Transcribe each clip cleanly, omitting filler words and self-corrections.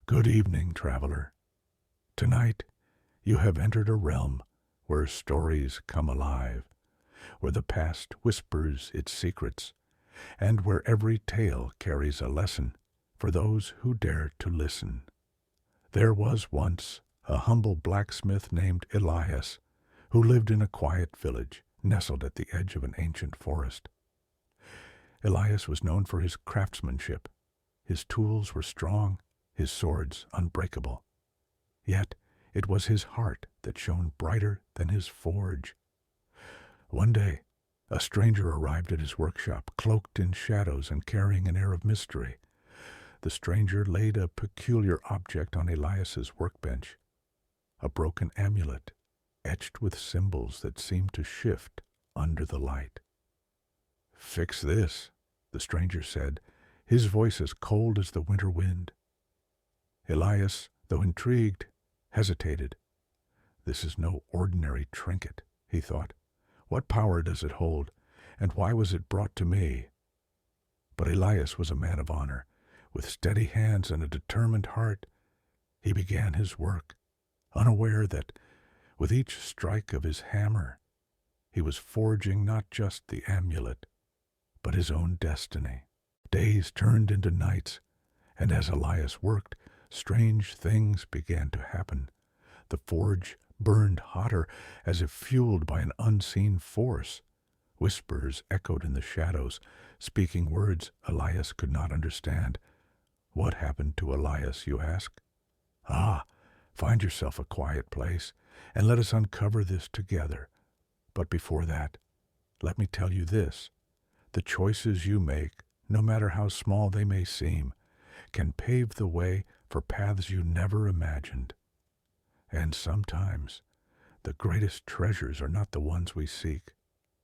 Good evening, traveler. Tonight, you have entered a realm where stories come alive, where the past whispers its secrets, and where every tale carries a lesson for those who dare to listen. There was once a humble blacksmith named Elias, who lived in a quiet village nestled at the edge of an ancient forest. Elias was known for his craftsmanship. His tools were strong, his swords unbreakable. Yet it was his heart that shone brighter than his forge. One day, a stranger arrived at his workshop, cloaked in shadows and carrying an air of mystery. The stranger laid a peculiar object on Elias's workbench, a broken amulet, etched with symbols that seemed to shift under the light. "Fix this," the stranger said, his voice as cold as the winter wind. Elias, though intrigued, hesitated. "This is no ordinary trinket," he thought. "What power does it hold, and why was it brought to me?" But Elias was a man of honor. With steady hands and a determined heart, he began his work, unaware that, with each strike of his hammer, he was forging not just the amulet, but his own destiny. Days turned into nights, and as Elias worked, strange things began to happen. The forge burned hotter, as if fueled by an unseen force. Whispers echoed in the shadows, speaking words Elias could not understand. What happened to Elias, you ask? Ah, find yourself a quiet place, and let us uncover this together. But before that, let me tell you this. The choices you make, no matter how small they may seem, can pave the way for paths you never imagined. And sometimes, the greatest treasures are not the ones we seek,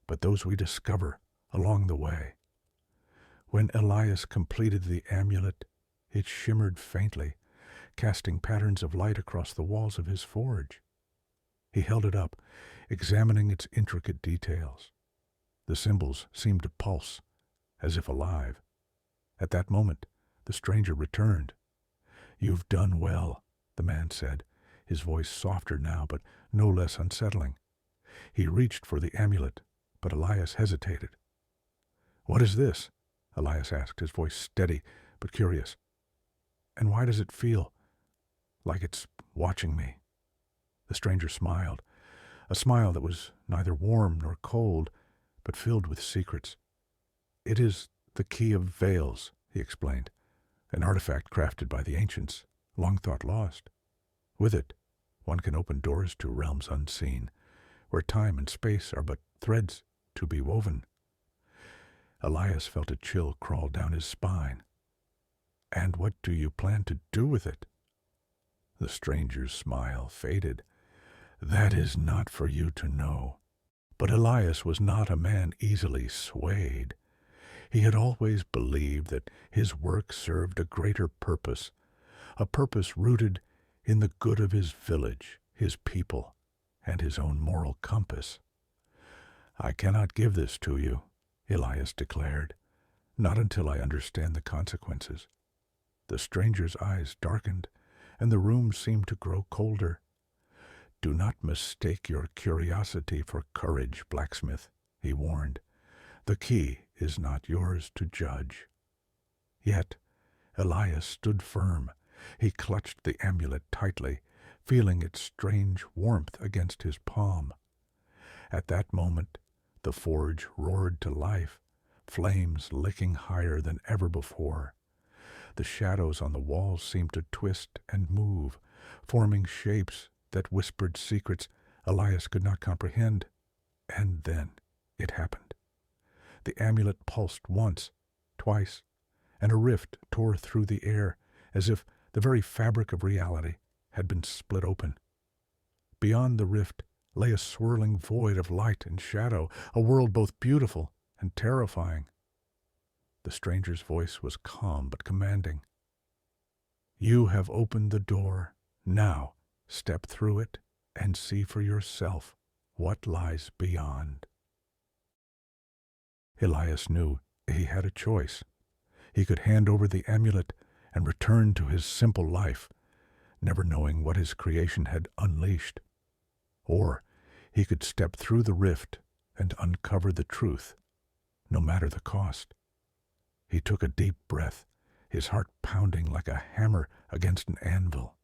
but those we discover along the way. When Elias completed the amulet, it shimmered faintly, casting patterns of light across the walls of his forge. He held it up, examining its intricate details. The symbols seemed to pulse, as if alive. At that moment, the stranger returned. "You've done well," the man said, his voice softer now, but no less unsettling. He reached for the amulet, but Elias hesitated. "What is this?" Elias asked, his voice steady but curious. "And why does it feel like it's watching me?" The stranger smiled, a smile that was neither warm nor cold, but filled with secrets. "It is the key of veils," he explained, "an artifact crafted by the ancients, long thought lost. With it, one can open doors to realms unseen, where time and space are but threads to be woven." Elias felt a chill crawl down his spine. "And what do you plan to do with it?" The stranger's smile faded. "That is not for you to know." But Elias was not a man easily swayed. He had always believed that his work served a greater purpose, a purpose rooted in the good of his village, his people, and his own moral compass. "I cannot give this to you," Elias declared, "not until I understand the consequences." The stranger's eyes darkened, and the room seemed to grow colder. "Do not mistake your curiosity for courage, blacksmith," he warned. "The key is not yours to judge." Yet Elias stood firm. He clutched the amulet tightly, feeling its strange warmth against his palm. At that moment, the forge roared to life, flames licking higher than ever before. The shadows on the walls seemed to twist and move, forming shapes that whispered secrets Elias could not comprehend. And then it happened. The amulet pulsed once, twice, and a rift tore through the air, as if the very fabric of reality had been split open. Beyond the rift lay a swirling void of light and shadow, a world both beautiful and terrifying. The stranger's voice was calm but commanding. "You have opened the door. Now step through it and see for yourself what lies beyond." Elias knew he had a choice. He could hand over the amulet and return to his simple life, never knowing what his creation had unleashed. Or he could step through the rift and uncover the truth, no matter the cost. He took a deep breath, his heart pounding like a hammer against an anvil.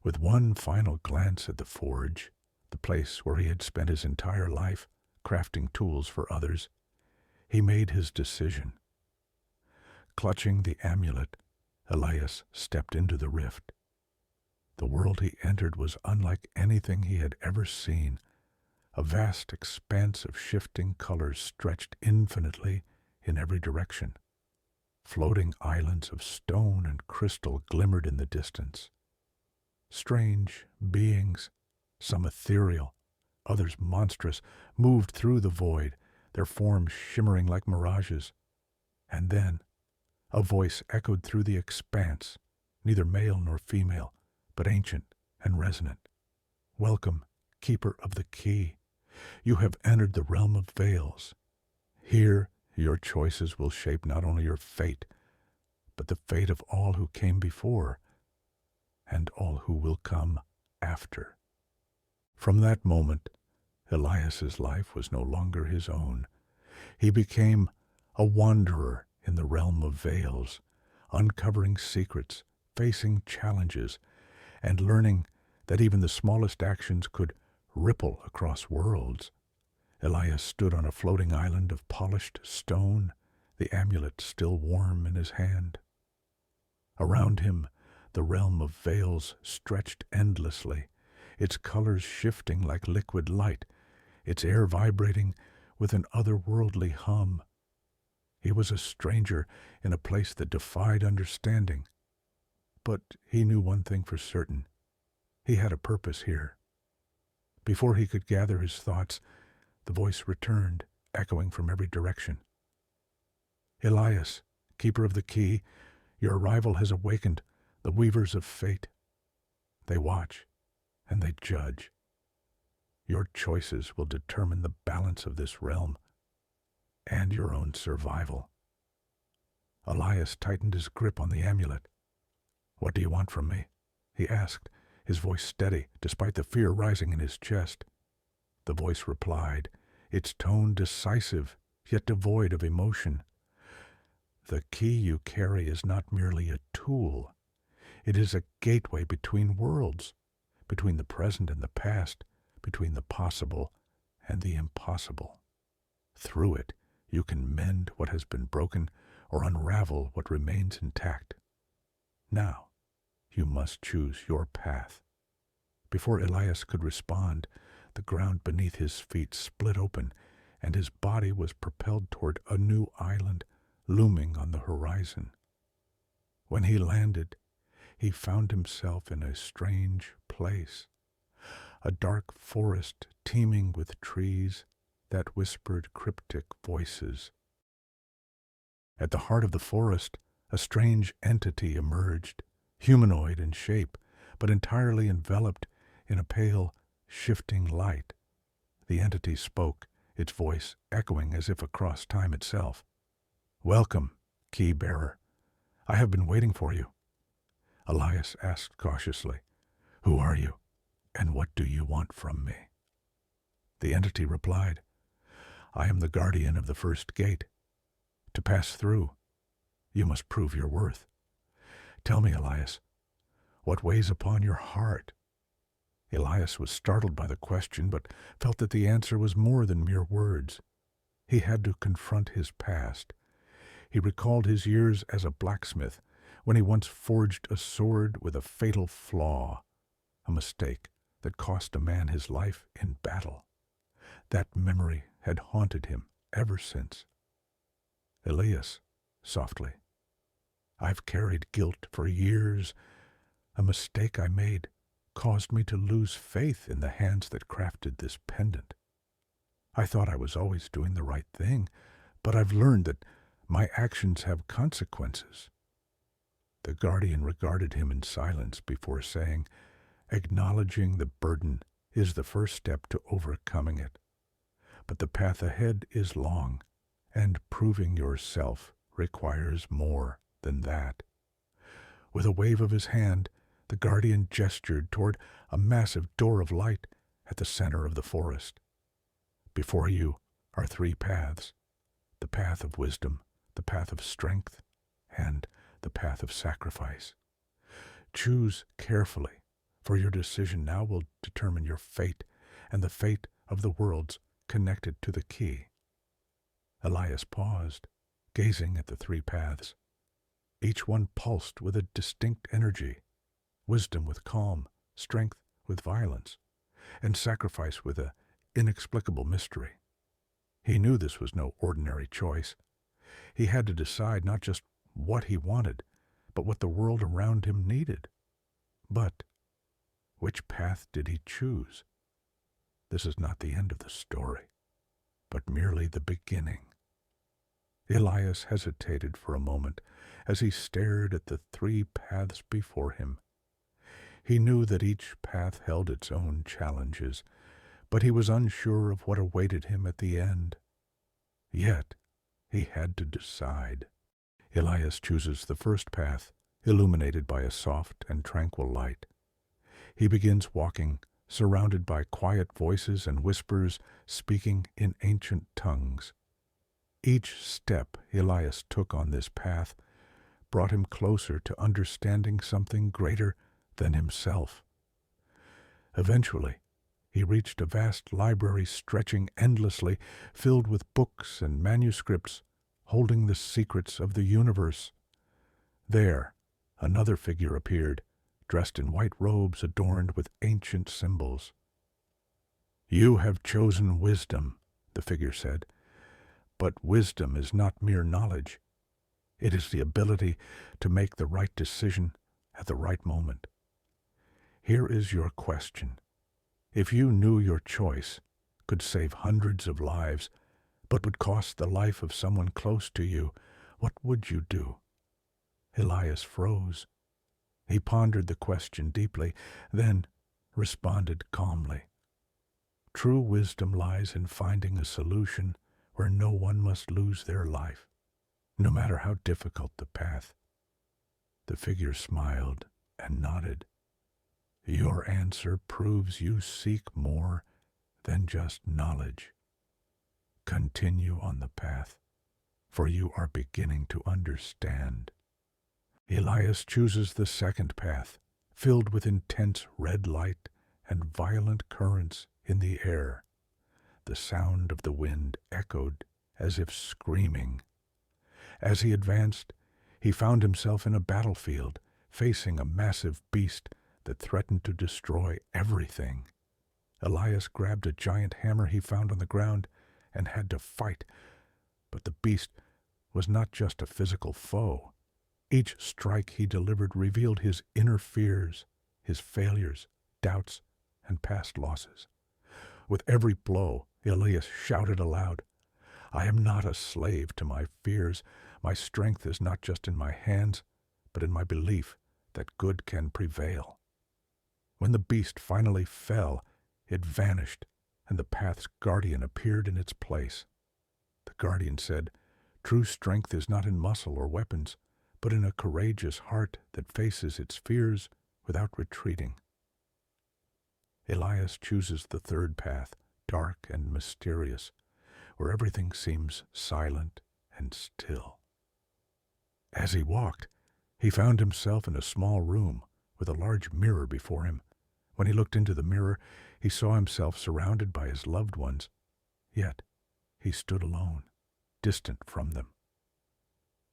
With one final glance at the forge, the place where he had spent his entire life crafting tools for others, he made his decision. Clutching the amulet, Elias stepped into the rift. The world he entered was unlike anything he had ever seen. A vast expanse of shifting colors stretched infinitely in every direction. Floating islands of stone and crystal glimmered in the distance. Strange beings, some ethereal, others monstrous, moved through the void, their forms shimmering like mirages. And then a voice echoed through the expanse, neither male nor female, but ancient and resonant. "Welcome, keeper of the key. You have entered the realm of veils. Here your choices will shape not only your fate, but the fate of all who came before, and all who will come after." From that moment, Elias's life was no longer his own. He became a wanderer in the realm of veils, uncovering secrets, facing challenges, and learning that even the smallest actions could ripple across worlds. Elias stood on a floating island of polished stone, the amulet still warm in his hand. Around him, the realm of veils stretched endlessly, its colors shifting like liquid light, its air vibrating with an otherworldly hum. He was a stranger in a place that defied understanding. But he knew one thing for certain. He had a purpose here. Before he could gather his thoughts, the voice returned, echoing from every direction. "Elias, keeper of the key, your arrival has awakened the weavers of fate. They watch, and they judge. Your choices will determine the balance of this realm, and your own survival." Elias tightened his grip on the amulet. "What do you want from me?" he asked, his voice steady despite the fear rising in his chest. The voice replied, its tone decisive, yet devoid of emotion. "The key you carry is not merely a tool. It is a gateway between worlds, between the present and the past, between the possible and the impossible. Through it, you can mend what has been broken or unravel what remains intact. Now, you must choose your path." Before Elias could respond, the ground beneath his feet split open, and his body was propelled toward a new island looming on the horizon. When he landed, he found himself in a strange place, a dark forest teeming with trees that whispered cryptic voices. At the heart of the forest, a strange entity emerged, humanoid in shape, but entirely enveloped in a pale, shifting light. The entity spoke, its voice echoing as if across time itself. "Welcome, key bearer. I have been waiting for you." Elias asked cautiously, "Who are you, and what do you want from me?" The entity replied, "I am the guardian of the first gate. To pass through, you must prove your worth. Tell me, Elias, what weighs upon your heart?" Elias was startled by the question, but felt that the answer was more than mere words. He had to confront his past. He recalled his years as a blacksmith, when he once forged a sword with a fatal flaw, a mistake that cost a man his life in battle. That memory had haunted him ever since. "Elias," softly, "I've carried guilt for years. A mistake I made caused me to lose faith in the hands that crafted this pendant. I thought I was always doing the right thing, but I've learned that my actions have consequences." The guardian regarded him in silence before saying, "Acknowledging the burden is the first step to overcoming it. But the path ahead is long, and proving yourself requires more than that." With a wave of his hand, The guardian gestured toward a massive door of light at the center of the forest. Before you are three paths: the path of wisdom, the path of strength, and the path of sacrifice. Choose carefully, for your decision now will determine your fate and the fate of the worlds connected to the key. Elias paused, gazing at the three paths. Each one pulsed with a distinct energy: wisdom with calm, strength with violence, and sacrifice with an inexplicable mystery. He knew this was no ordinary choice. He had to decide not just what he wanted, but what the world around him needed. But which path did he choose? This is not the end of the story, but merely the beginning. Elias hesitated for a moment as he stared at the three paths before him. He knew that each path held its own challenges, but he was unsure of what awaited him at the end. Yet he had to decide. Elias chooses the first path, illuminated by a soft and tranquil light. He begins walking, surrounded by quiet voices and whispers speaking in ancient tongues. Each step Elias took on this path brought him closer to understanding something greater than himself. Eventually, he reached a vast library stretching endlessly, filled with books and manuscripts holding the secrets of the universe. There, another figure appeared, dressed in white robes adorned with ancient symbols. "You have chosen wisdom," the figure said, "but wisdom is not mere knowledge. It is the ability to make the right decision at the right moment. Here is your question. If you knew your choice could save hundreds of lives, but would cost the life of someone close to you, what would you do?" Elias froze. He pondered the question deeply, then responded calmly. "True wisdom lies in finding a solution where no one must lose their life, no matter how difficult the path." The figure smiled and nodded. "Your answer proves you seek more than just knowledge. Continue on the path, for you are beginning to understand." Elias chooses the second path, filled with intense red light and violent currents in the air. The sound of the wind echoed as if screaming. As he advanced, he found himself in a battlefield, facing a massive beast that threatened to destroy everything. Elias grabbed a giant hammer he found on the ground and had to fight. But the beast was not just a physical foe. Each strike he delivered revealed his inner fears, his failures, doubts, and past losses. With every blow, Elias shouted aloud, "I am not a slave to my fears. My strength is not just in my hands, but in my belief that good can prevail." When the beast finally fell, it vanished, and the path's guardian appeared in its place. The guardian said, "True strength is not in muscle or weapons, but in a courageous heart that faces its fears without retreating." Elias chooses the third path, dark and mysterious, where everything seems silent and still. As he walked, he found himself in a small room with a large mirror before him. When he looked into the mirror, he saw himself surrounded by his loved ones, yet he stood alone, distant from them.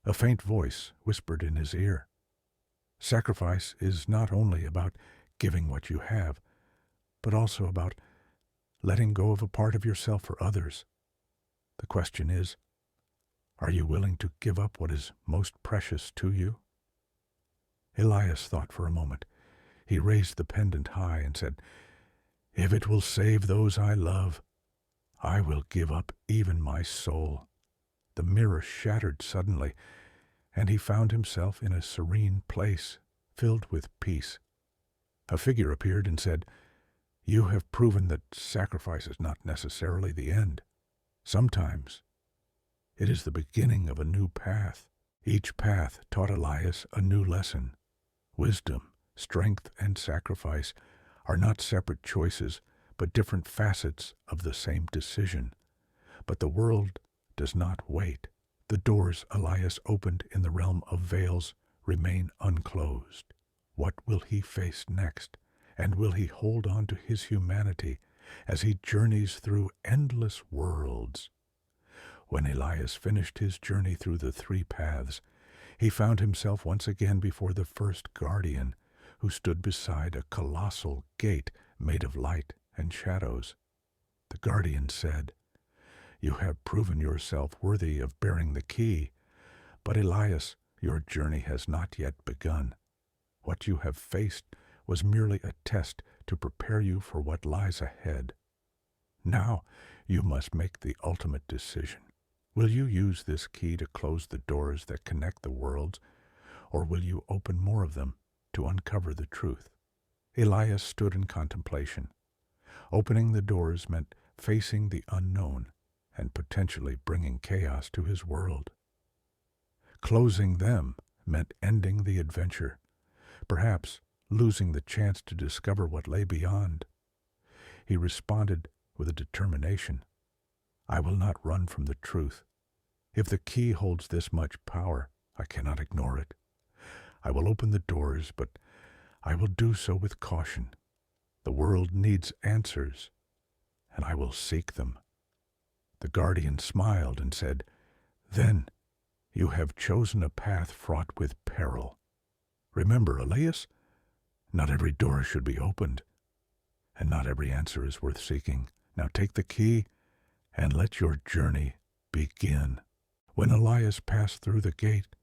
A faint voice whispered in his ear, "Sacrifice is not only about giving what you have, but also about letting go of a part of yourself for others. The question is, are you willing to give up what is most precious to you?" Elias thought for a moment. He raised the pendant high and said, "If it will save those I love, I will give up even my soul." The mirror shattered suddenly, and he found himself in a serene place filled with peace. A figure appeared and said, "You have proven that sacrifice is not necessarily the end. Sometimes it is the beginning of a new path." Each path taught Elias a new lesson: wisdom, Strength and sacrifice are not separate choices, but different facets of the same decision. But the world does not wait. The doors Elias opened in the realm of veils remain unclosed. What will he face next? And will he hold on to his humanity as he journeys through endless worlds? When Elias finished his journey through the three paths, he found himself once again before the first guardian, who stood beside a colossal gate made of light and shadows. The guardian said, "You have proven yourself worthy of bearing the key, but Elias, your journey has not yet begun. What you have faced was merely a test to prepare you for what lies ahead. Now you must make the ultimate decision. Will you use this key to close the doors that connect the worlds, or will you open more of them to uncover the truth?" Elias stood in contemplation. Opening the doors meant facing the unknown and potentially bringing chaos to his world. Closing them meant ending the adventure, perhaps losing the chance to discover what lay beyond. He responded with a determination. "I will not run from the truth. If the key holds this much power, I cannot ignore it. I will open the doors, but I will do so with caution. The world needs answers, and I will seek them." The guardian smiled and said, "Then you have chosen a path fraught with peril. Remember, Elias, not every door should be opened, and not every answer is worth seeking. Now take the key and let your journey begin." When Elias passed through the gate,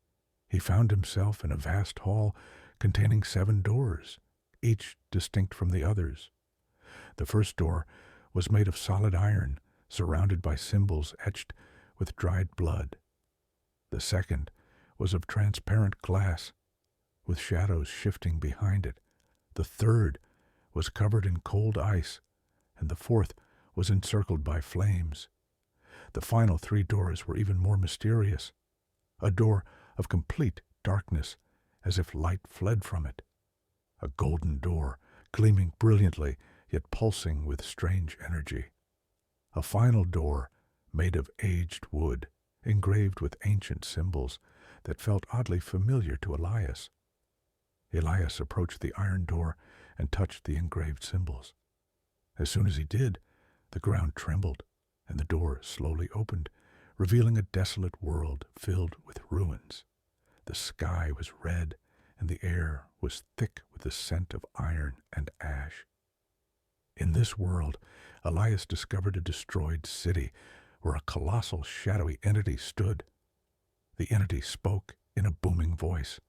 he found himself in a vast hall containing 7 doors, each distinct from the others. The first door was made of solid iron, surrounded by symbols etched with dried blood. The second was of transparent glass, with shadows shifting behind it. The third was covered in cold ice, and the fourth was encircled by flames. The final 3 doors were even more mysterious. A door of complete darkness, as if light fled from it. A golden door, gleaming brilliantly, yet pulsing with strange energy. A final door made of aged wood, engraved with ancient symbols that felt oddly familiar to Elias. Elias approached the iron door and touched the engraved symbols. As soon as he did, the ground trembled, and the door slowly opened, revealing a desolate world filled with ruins. The sky was red, and the air was thick with the scent of iron and ash. In this world, Elias discovered a destroyed city where a colossal shadowy entity stood. The entity spoke in a booming voice.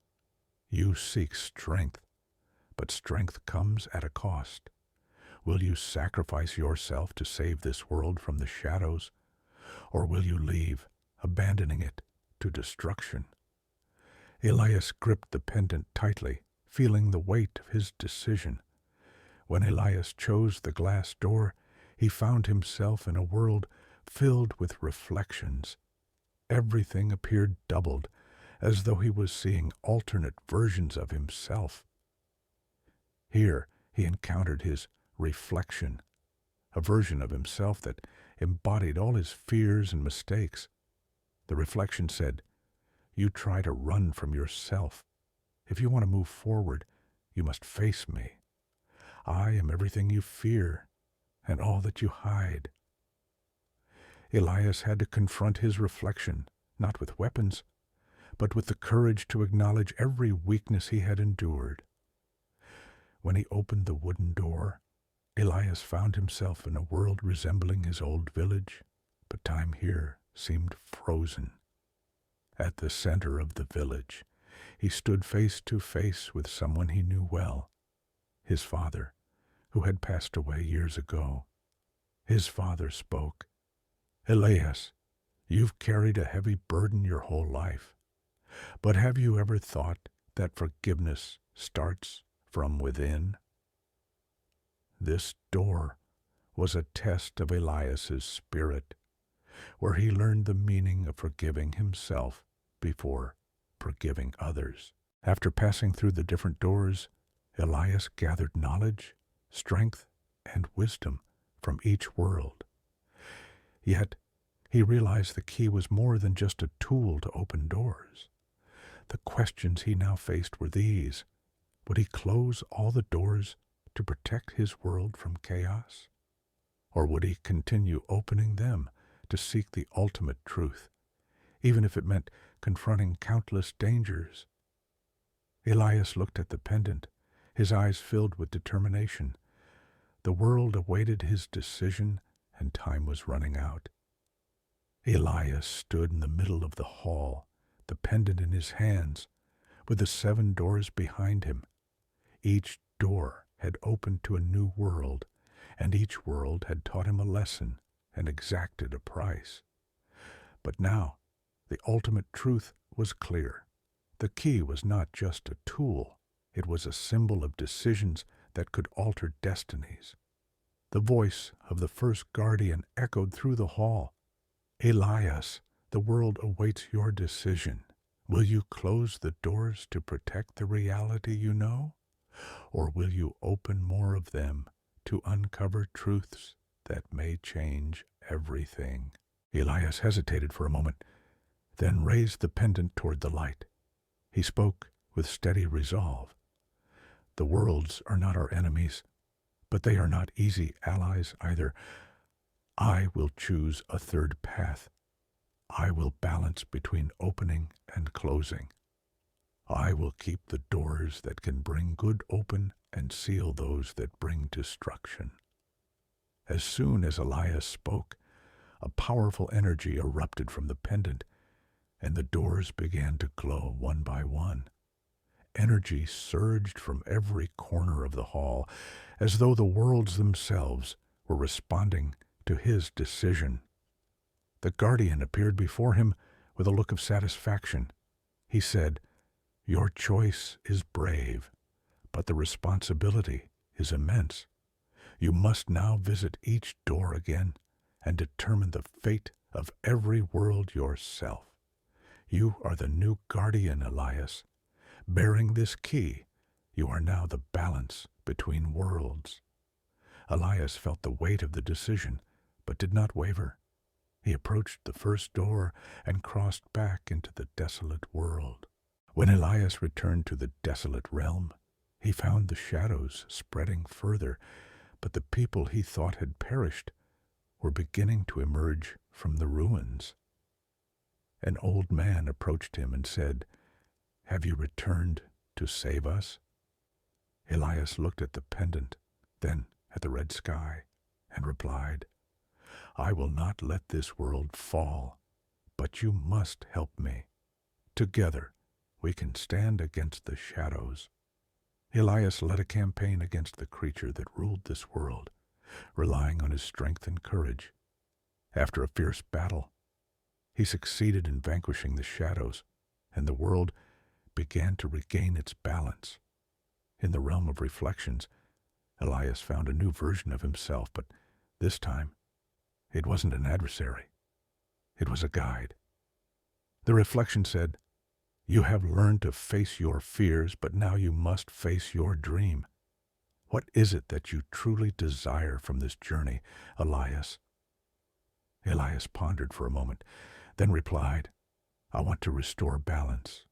"You seek strength, but strength comes at a cost. Will you sacrifice yourself to save this world from the shadows, or will you leave, abandoning it to destruction?" Elias gripped the pendant tightly, feeling the weight of his decision. When Elias chose the glass door, he found himself in a world filled with reflections. Everything appeared doubled, as though he was seeing alternate versions of himself. Here he encountered his reflection, a version of himself that embodied all his fears and mistakes. The reflection said, "You try to run from yourself. If you want to move forward, you must face me. I am everything you fear and all that you hide." Elias had to confront his reflection, not with weapons, but with the courage to acknowledge every weakness he had endured. When he opened the wooden door, Elias found himself in a world resembling his old village, but time here seemed frozen. At the center of the village, he stood face to face with someone he knew well, his father, who had passed away years ago. His father spoke. "Elias, you've carried a heavy burden your whole life, but have you ever thought that forgiveness starts from within?" This door was a test of Elias's spirit, where he learned the meaning of forgiving himself before forgiving others. After passing through the different doors, Elias gathered knowledge, strength, and wisdom from each world. Yet, he realized the key was more than just a tool to open doors. The questions he now faced were these: would he close all the doors to protect his world from chaos? Or would he continue opening them to seek the ultimate truth, even if it meant confronting countless dangers? Elias looked at the pendant, his eyes filled with determination. The world awaited his decision, and time was running out. Elias stood in the middle of the hall, the pendant in his hands, with the 7 doors behind him. Each door had opened to a new world, and each world had taught him a lesson and exacted a price. But now, the ultimate truth was clear. The key was not just a tool, it was a symbol of decisions that could alter destinies. The voice of the first guardian echoed through the hall. Elias, the world awaits your decision. Will you close the doors to protect the reality you know? Or will you open more of them to uncover truths that may change everything? Elias hesitated for a moment, then raised the pendant toward the light. He spoke with steady resolve. The worlds are not our enemies, but they are not easy allies either. I will choose a third path. I will balance between opening and closing. I will keep the doors that can bring good open and seal those that bring destruction. As soon as Elias spoke, a powerful energy erupted from the pendant, and the doors began to glow one by one. Energy surged from every corner of the hall, as though the worlds themselves were responding to his decision. The guardian appeared before him with a look of satisfaction. He said, "Your choice is brave, but the responsibility is immense. You must now visit each door again and determine the fate of every world yourself. You are the new guardian, Elias. Bearing this key, you are now the balance between worlds." Elias felt the weight of the decision, but did not waver. He approached the first door and crossed back into the desolate world. When Elias returned to the desolate realm, he found the shadows spreading further, but the people he thought had perished were beginning to emerge from the ruins. An old man approached him and said, "Have you returned to save us?" Elias looked at the pendant, then at the red sky, and replied, "I will not let this world fall, but you must help me. Together we can stand against the shadows." Elias led a campaign against the creature that ruled this world, relying on his strength and courage. After a fierce battle, he succeeded in vanquishing the shadows, and the world began to regain its balance. In the realm of reflections, Elias found a new version of himself, but this time it wasn't an adversary. It was a guide. The reflection said, "You have learned to face your fears, but now you must face your dream. What is it that you truly desire from this journey, Elias?" Elias pondered for a moment, then replied, "I want to restore balance.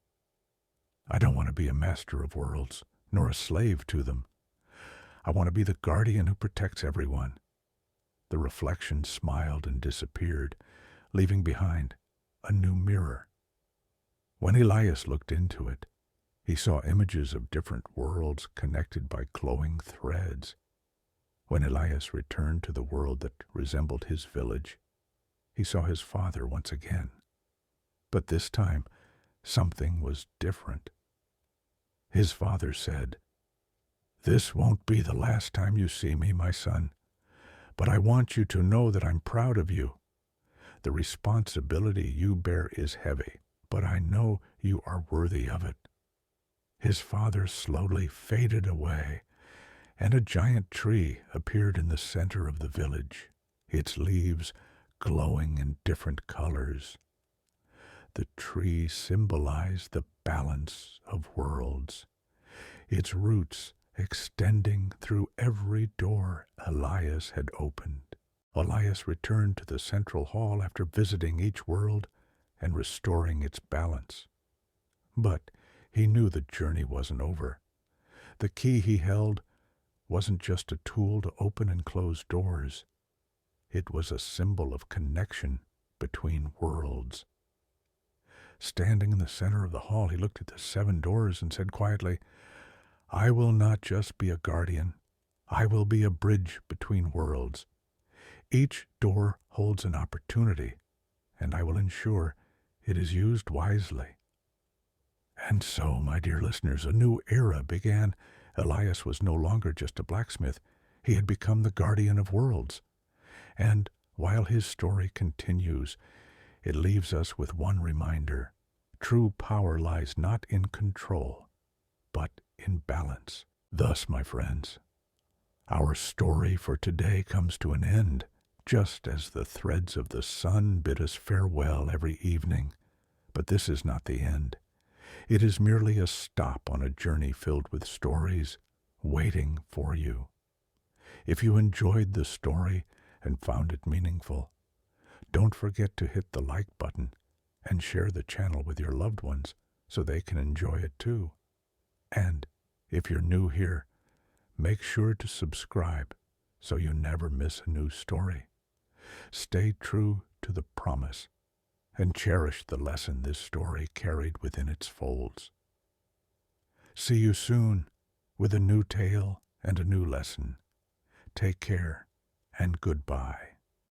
I don't want to be a master of worlds, nor a slave to them. I want to be the guardian who protects everyone." The reflection smiled and disappeared, leaving behind a new mirror. When Elias looked into it, he saw images of different worlds connected by glowing threads. When Elias returned to the world that resembled his village, he saw his father once again. But this time, something was different. His father said, "This won't be the last time you see me, my son, but I want you to know that I'm proud of you. The responsibility you bear is heavy, but I know you are worthy of it." His father slowly faded away, and a giant tree appeared in the center of the village, its leaves glowing in different colors. The tree symbolized the balance of worlds. Its roots extending through every door Elias had opened. Elias returned to the central hall after visiting each world and restoring its balance. But he knew the journey wasn't over. The key he held wasn't just a tool to open and close doors. It was a symbol of connection between worlds. Standing in the center of the hall, he looked at the 7 doors and said quietly, "I will not just be a guardian. I will be a bridge between worlds. Each door holds an opportunity, and I will ensure it is used wisely." And so, my dear listeners, a new era began. Elias was no longer just a blacksmith. He had become the guardian of worlds. And while his story continues, it leaves us with one reminder. True power lies not in control, but in balance. Thus, my friends, our story for today comes to an end, just as the threads of the sun bid us farewell every evening. But this is not the end. It is merely a stop on a journey filled with stories waiting for you. If you enjoyed the story and found it meaningful, don't forget to hit the like button and share the channel with your loved ones so they can enjoy it too. And if you're new here, make sure to subscribe so you never miss a new story. Stay true to the promise and cherish the lesson this story carried within its folds. See you soon with a new tale and a new lesson. Take care and goodbye.